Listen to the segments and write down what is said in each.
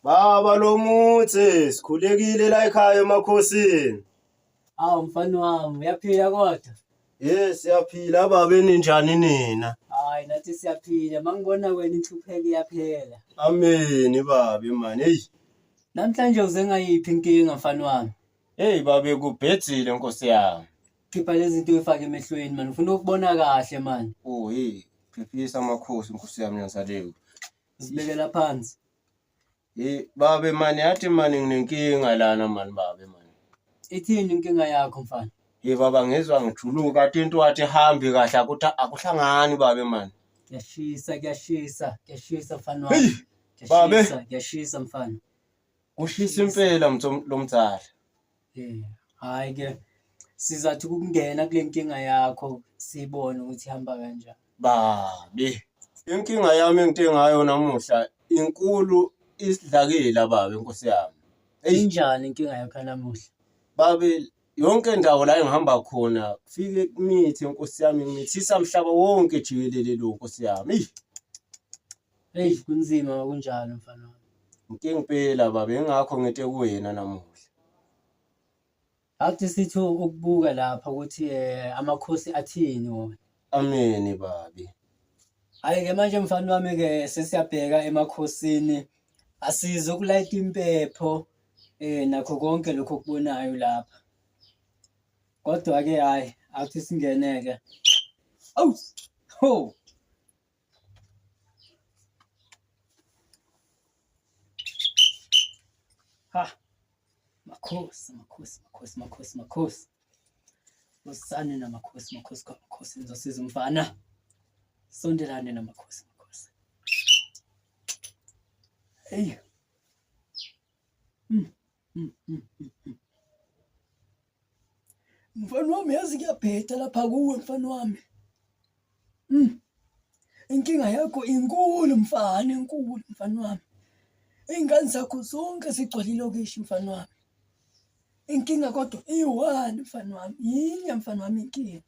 Baba Lomutse sikhulekile la ekhaya emakhosini. Mfana wami uyaphila kodwa? Yes, siyaphila baba, ninjani nina? Hayi nathi siyaphila. Mangibona wena inhlupheko iyaphela. Amen baba man. Hey. Namhlanje uze ngayiphi inkinga mfana wami? Hey babe kubhedzile Nkosi yami. Khipha lezi zinto uyifake emehlweni man. Ufuna ukubona kahle man. Oh hey, phephisa amakhosi Nkosi yami Nyazarewa. Sibekela phansi. Hey babe man, yathi man nginenkinga lana man babe man. Ithini inkinga yakho mfana? Hey baba ngizwa ngijuluka kanti into wathi hambi kahle akuhlangani babe man. Kuyashisa mfana Hey wami. babe, Kuyashisa mfana. kushisa impela lomtsala. Hayi ke sizathi ukungena kule nkinga yakho sibone ukuthi ihamba kanjani. Babe, inkinga yami engithe ngayo namuhla inkulu isidlakela babe Nkosi yami. Injani inkinga yakho namuhla? Babe, yonke indawo la engihamba khona kufike imithi Nkosi yami, ngithisa umhlaba wonke jikelele lo Nkosi yami. Hey kunzima kunjalo mfana wami. Inkinga impela babe, ingakho ngithe kuwena namuhla. Athi sithi ukubuka lapha ukuthi amakhosi athini wona. Amen babe. Hayi ke manje mfana wami ke sesiyabheka emakhosini asize ukulayita impepho nakho konke lokho kubonayo lapha. Kodwa ke hayi athi singeneke. Awu ho. Ha. Makhosi. Usane namakhosi ngizosiza umfana. Sondelane namakhosi. Hey. Mfana wami yazi ngiyabheda lapha kuwe mfana wami. Inkinga yakho inkulu mfana wami. Ingane zakho zonke zigcwalile lokishi mfana wami. Inkinga kodwa i1 mfana wami. Yinye mfana wami inkinga.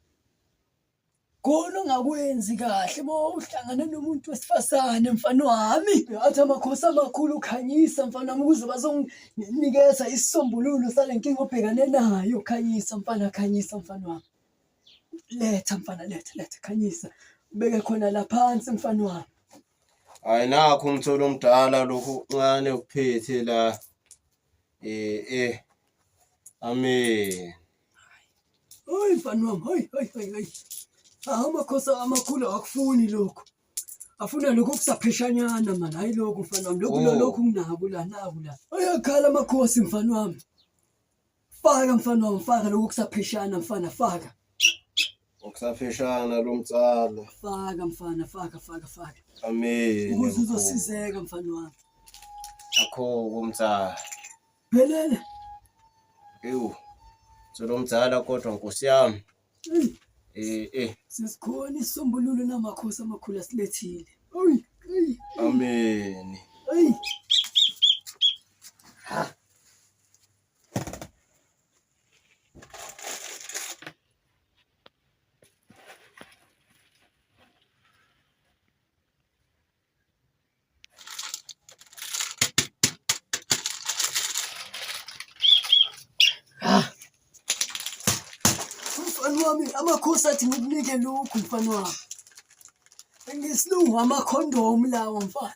Khona ongakwenzi kahle mawuhlangana nomuntu wesifazane mfana wami. Athi amakhosi amakhulu ukhanyisa mfana wami ukuze bazonginikeza isisombululo sale nkinga obhekane nayo. Khanyisa mfana wami. Letha khanyisa. Ubeke khona la phansi mfana wami. Hayi nakho umtholo omdala lokhu ncane ukuphethe la. Amen. Hayi mfana wami, hayi. Amakhosi amakhulu akufuni lokho. Afuna lokho kusapheshanyana man. Hayi lokho mfana wami. Lokho kunabo la. Ayakhala amakhosi mfana wami. Faka mfana wami, faka lokho kusapheshana mfana, faka. Okusapheshana lomtsala. Faka mfana, faka. Amen. Ukuze uzosizeka mfana wami. Akho kumtsala. Phelele. Ewu. Solomdzala kodwa Nkosi yami. Sesikhona isisombululo namakhosi amakhulu asilethile. Amen. Mfana wami amakhosi athi ngikunike lokhu mfana wami. Ngesilungu amakhondom lawo mfana.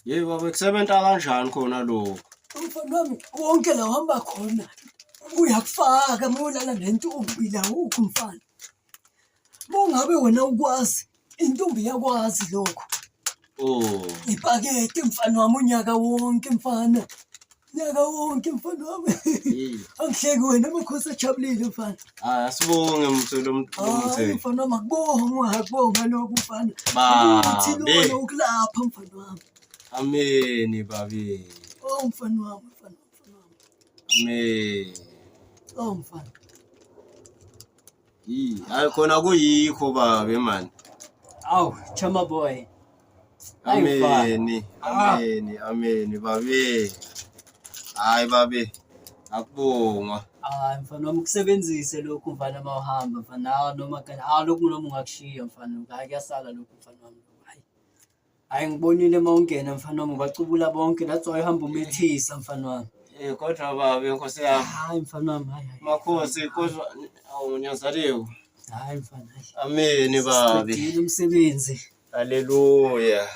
Yebo bekusebenta kanjani khona lokho? Mfana wami wonke la uhamba khona uyakufaka mawulala nentombi la ukho mfana. Mongabe wena ukwazi intombi yakwazi lokho. Ipakete mfana wami unyaka wonke mfana. Mfana wami. Angihleki wena amakhosi ajabulile mfana. Asibonge mtholo omthe. Mfana wami akubonga lokho mfana. Uthi lona ukulapha mfana wami. Amen babe. Mfana wami. Amen. Mfana. Hayi khona kuyikho babe man. Chama boy. Amen babe. Hayi babe. Akubonga. Mfana wami kusebenzise lokhu mfana mawuhamba mfana noma lokhu noma ungakushiya mfana. Hayi kuyasala lokhu mfana wami. Hayi. Hayi ngibonile mawungena mfana wami bacubula bonke that's why uhamba umethisa mfana wami. Kodwa baba Nkosi yami. Hayi mfana wami hayi. Makhosi kodwa awunyazaliwe. Hayi mfana. Amen baba. Siqedile umsebenzi. Haleluya.